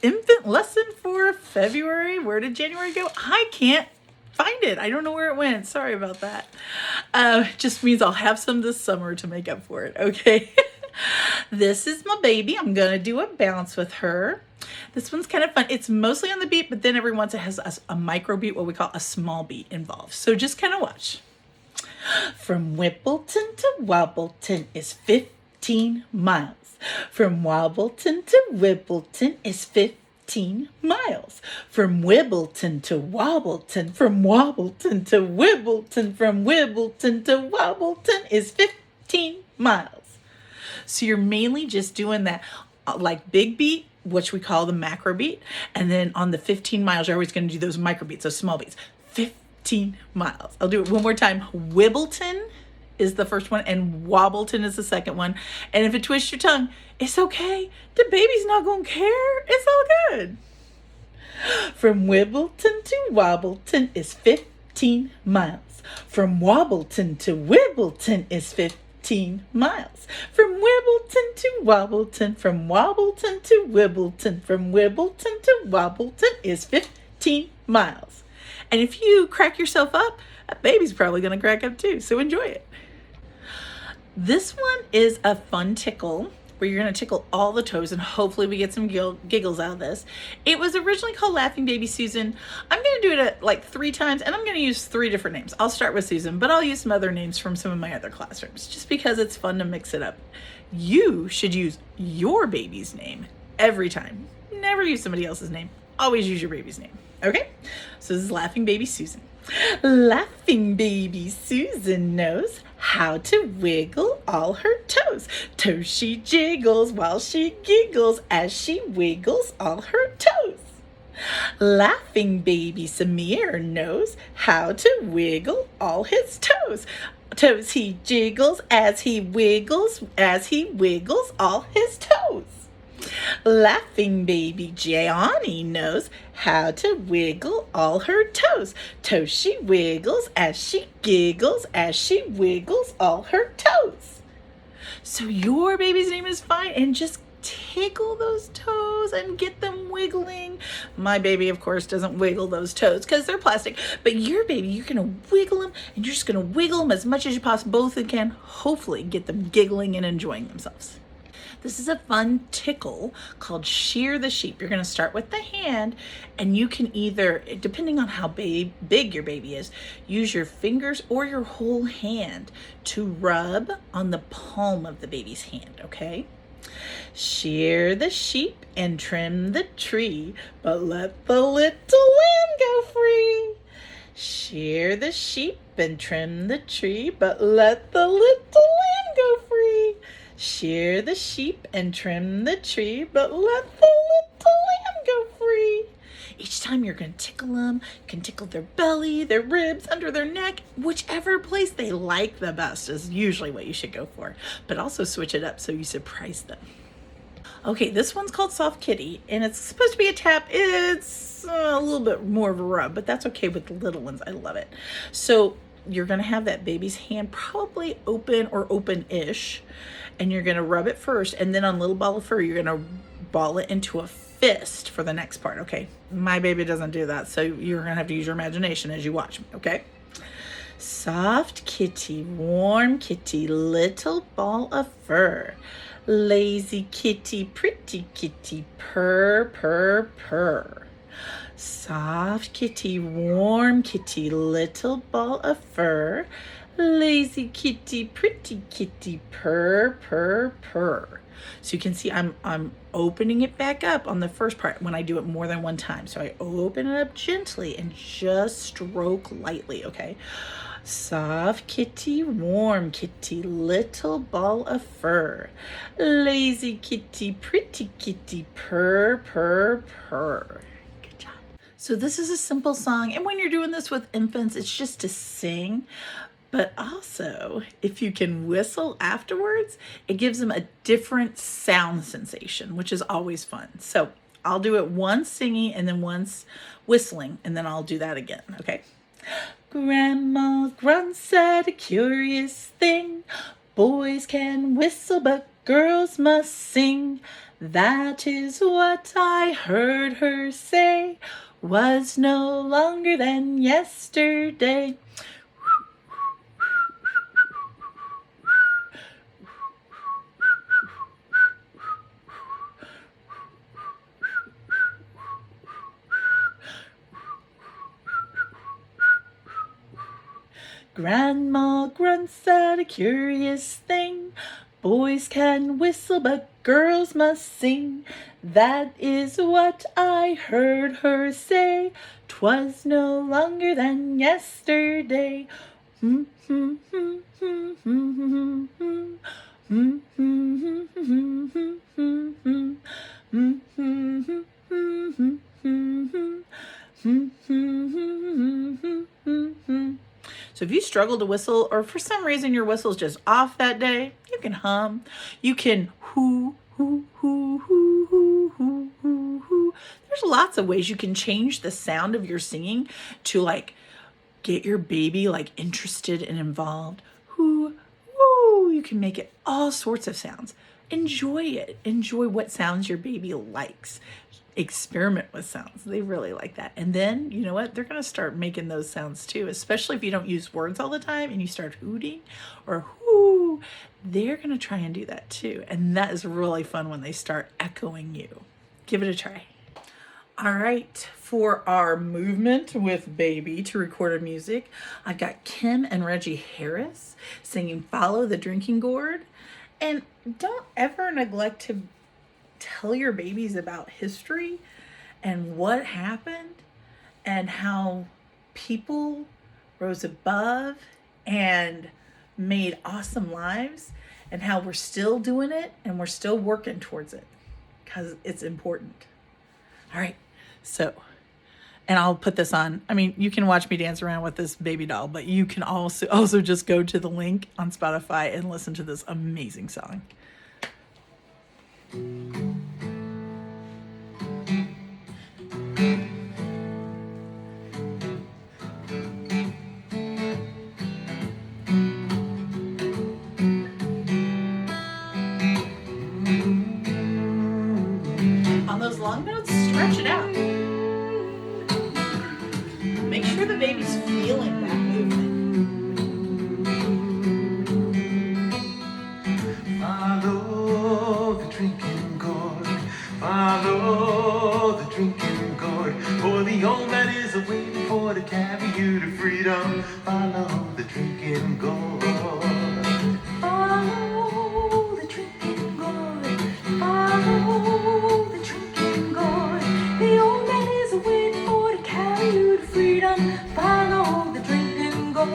infant lesson for February. Where did January go? I can't find it. I don't know where it went. Sorry about that. Just means I'll have some this summer to make up for it. Okay. This is my baby. I'm going to do a bounce with her. This one's kind of fun. It's mostly on the beat, but then every once it has a micro beat, what we call a small beat involved. So just kind of watch. From Whippleton to Wobbleton is 15 miles. From Wobbleton to Whippleton is 15 miles. From Wibbleton to Wobbleton, from Wobbleton to Wibbleton, from Wibbleton to Wobbleton is 15 miles. So you're mainly just doing that like big beat, which we call the macro beat. And then on the 15 miles, you're always going to do those micro beats, those small beats. 15 miles. I'll do it one more time. Wibbleton is the first one and Wobbleton is the second one. And if it twists your tongue, it's okay. The baby's not going to care. It's all good. From Wibbleton to Wobbleton is 15 miles. From Wobbleton to Wibbleton is 15 miles. From Wibbleton to Wobbleton, from Wobbleton to Wibbleton, from Wibbleton to Wobbleton is 15 miles. And if you crack yourself up, a baby's probably going to crack up too. So enjoy it. This one is a fun tickle where you're going to tickle all the toes and hopefully we get some giggles out of this. It was originally called Laughing Baby Susan. I'm going to do it like 3 times and I'm going to use 3 different names. I'll start with Susan, but I'll use some other names from some of my other classrooms just because it's fun to mix it up. You should use your baby's name every time. Never use somebody else's name. Always use your baby's name. Okay? So this is Laughing Baby Susan. Laughing Baby Susan knows how to wiggle all her toes. Toes she jiggles while she giggles as she wiggles all her toes. Laughing Baby Samir knows how to wiggle all his toes. Toes he jiggles as he wiggles all his toes. Laughing Baby Gianni knows how to wiggle all her toes. Toes she wiggles as she giggles as she wiggles all her toes. So your baby's name is fine and just tickle those toes and get them wiggling. My baby, of course, doesn't wiggle those toes because they're plastic, but your baby, you're going to wiggle them and you're just going to wiggle them as much as you possibly can, hopefully get them giggling and enjoying themselves. This is a fun tickle called Shear the Sheep. You're going to start with the hand and you can either, depending on how big your baby is, use your fingers or your whole hand to rub on the palm of the baby's hand, okay? Shear the sheep and trim the tree, but let the little lamb go free. Shear the sheep and trim the tree, but let the little lamb go free. Shear the sheep and trim the tree, but let the little lamb go free. Each time you're going to tickle them. You can tickle their belly, their ribs, under their neck, whichever place they like the best is usually what you should go for. But also switch it up so you surprise them. Okay, this one's called Soft Kitty, and it's supposed to be a tap. It's a little bit more of a rub, but that's okay with the little ones. I love it. So you're going to have that baby's hand probably open or open-ish, and you're going to rub it first, and then on a little ball of fur, you're going to ball it into a fist for the next part, okay? My baby doesn't do that, so you're going to have to use your imagination as you watch me, okay? Soft kitty, warm kitty, little ball of fur. Lazy kitty, pretty kitty, purr, purr, purr. Soft kitty, warm kitty, little ball of fur. Lazy kitty, pretty kitty, purr, purr, purr. So you can see I'm opening it back up on the first part when I do it more than one time. So I open it up gently and just stroke lightly, okay? Soft kitty, warm kitty, little ball of fur. Lazy kitty, pretty kitty, purr, purr, purr. Good job. So this is a simple song, and when you're doing this with infants, it's just to sing. But also, if you can whistle afterwards, it gives them a different sound sensation, which is always fun. So I'll do it once singing and then once whistling, and then I'll do that again, okay? Grandma Grunt said a curious thing. Boys can whistle, but girls must sing. That is what I heard her say. Was no longer than yesterday. Grandma grunts at a curious thing. Boys can whistle, but girls must sing. That is what I heard her say. 'Twas no longer than yesterday. So if you struggle to whistle, or for some reason your whistle's just off that day, you can hum. You can hoo, hoo, hoo, hoo, hoo, hoo, hoo, hoo. There's lots of ways you can change the sound of your singing to like get your baby like interested and involved. Hoo, woo. You can make it all sorts of sounds. Enjoy it. Enjoy what sounds your baby likes. Experiment with sounds. They really like that. And then, you know what? They're going to start making those sounds too, especially if you don't use words all the time and you start hooting or whoo. They're going to try and do that too. And that is really fun when they start echoing you. Give it a try. All right, for our movement with baby to recorded music, I've got Kim and Reggie Harris singing Follow the Drinking Gourd. And don't ever neglect to tell your babies about history and what happened and how people rose above and made awesome lives and how we're still doing it and we're still working towards it because it's important. All right, so, and I'll put this on. I mean, you can watch me dance around with this baby doll, but you can also just go to the link on Spotify and listen to this amazing song. On those long notes, stretch it out. Make sure the baby's feeling that movement. Follow the drinking gourd. Follow the drinking gourd. For the old man is waiting for to carry you to freedom. Follow the drinking gourd. Follow the drinking gourd. Follow the drinking gourd. The old man is waiting for to carry you to freedom. Follow the drinking gourd.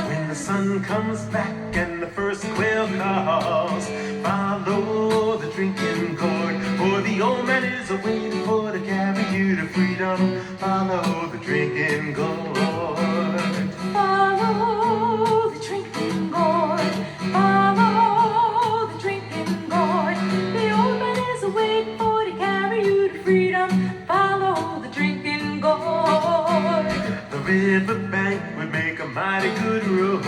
When the sun comes back and the first quail calls, follow the drinking gourd. For the old man is waiting for to carry you to freedom. Follow the drinking gourd. Follow the drinking gourd. Follow the drinking gourd. The old man is waiting for to carry you to freedom. Follow the drinking gourd. The riverbank would make a mighty good road.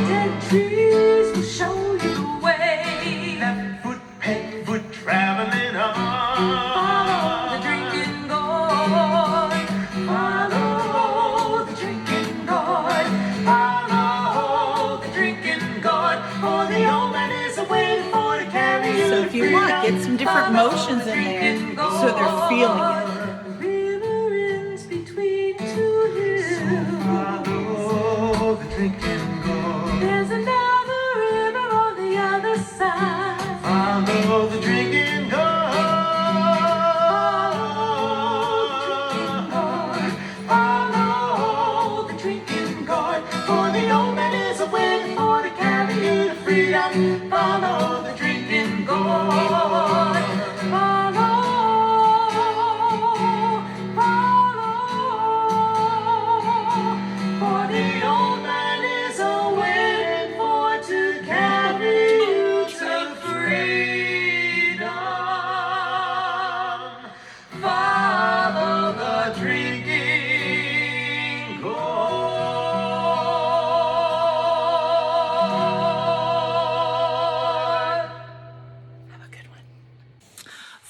Dead trees will show you the way. Left foot, peg foot, traveling on. Follow the drinking gourd. Follow the drinking gourd. Follow the drinking gourd. For the old man is waiting for to carry you. So if you want, get some different motions in there so they're feeling it. The river is between two hills. Follow the drinking gourd. There's another river on the other side. Follow the drinking gourd. Follow the drinking gourd. For the old man is waiting for to carry you to freedom. Follow the drinking gourd. Follow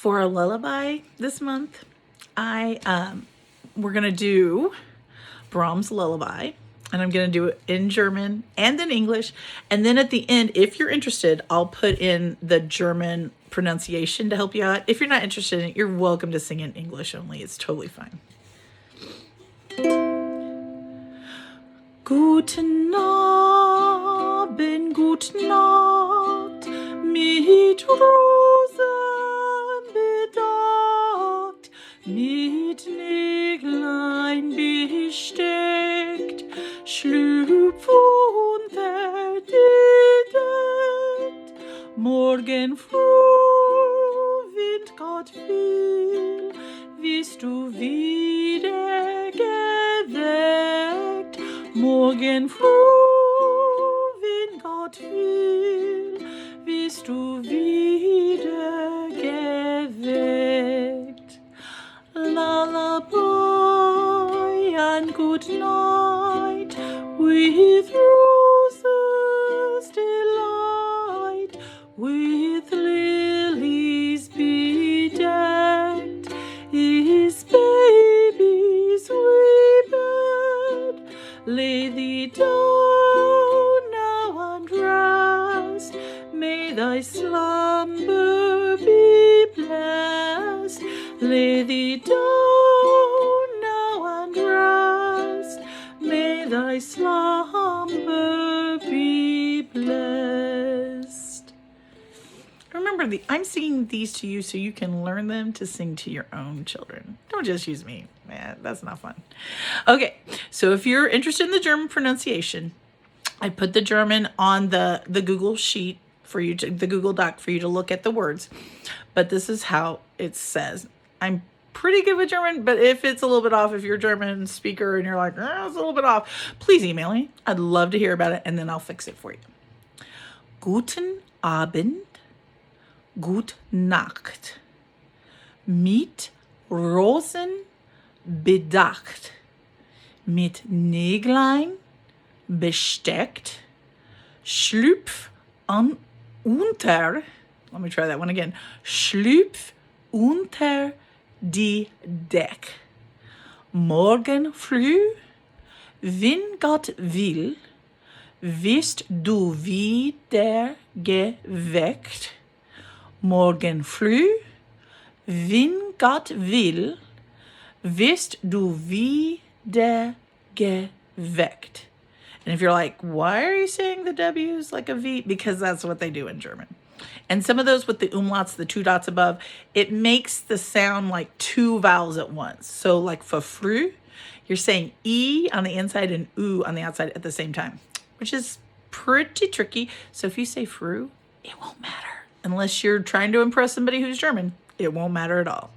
For a lullaby this month, we're gonna do Brahms Lullaby, and I'm gonna do it in German and in English. And then at the end, if you're interested, I'll put in the German pronunciation to help you out. If you're not interested in it, you're welcome to sing in English only. It's totally fine. Guten Abend, gute Nacht, mit Rosen bedeckt, mit Näglein besteckt, schlüpf unter die Deckt, morgen früh, Wind Gott will, wirst du wieder geweckt. Morgen früh, wenn Gott will, wirst du wieder geweckt. Lullaby and good night, with roses delight, with lilies bedecked, is baby's wee bed. Lay thee down now and rest, may thy slumber be blessed. Lay thee down now and rest, may thy slumber be blessed. Remember, I'm singing these to you so you can learn them to sing to your own children. Don't just use me. Man, that's not fun. Okay, so if you're interested in the German pronunciation, I put the German on the Google sheet for you to, the Google Doc for you to look at the words. But this is how it says. I'm pretty good with German, but if it's a little bit off, if you're a German speaker and you're like, it's a little bit off, please email me. I'd love to hear about it, and then I'll fix it for you. Guten Abend, gut Nacht, mit Rosen bedacht, mit Näglein besteckt, schlüpf unter, let me try that one again, schlüpf unter die Deck. Morgen früh, wenn Gott will, wirst du wieder geweckt. Morgen früh, wenn Gott will, wirst du wieder geweckt. And if you're like, why are you saying the W's like a V? Because that's what they do in German. And some of those with the umlauts, the two dots above, it makes the sound like two vowels at once. So like for früh, you're saying E on the inside and U on the outside at the same time, which is pretty tricky. So if you say früh, it won't matter. Unless you're trying to impress somebody who's German, it won't matter at all.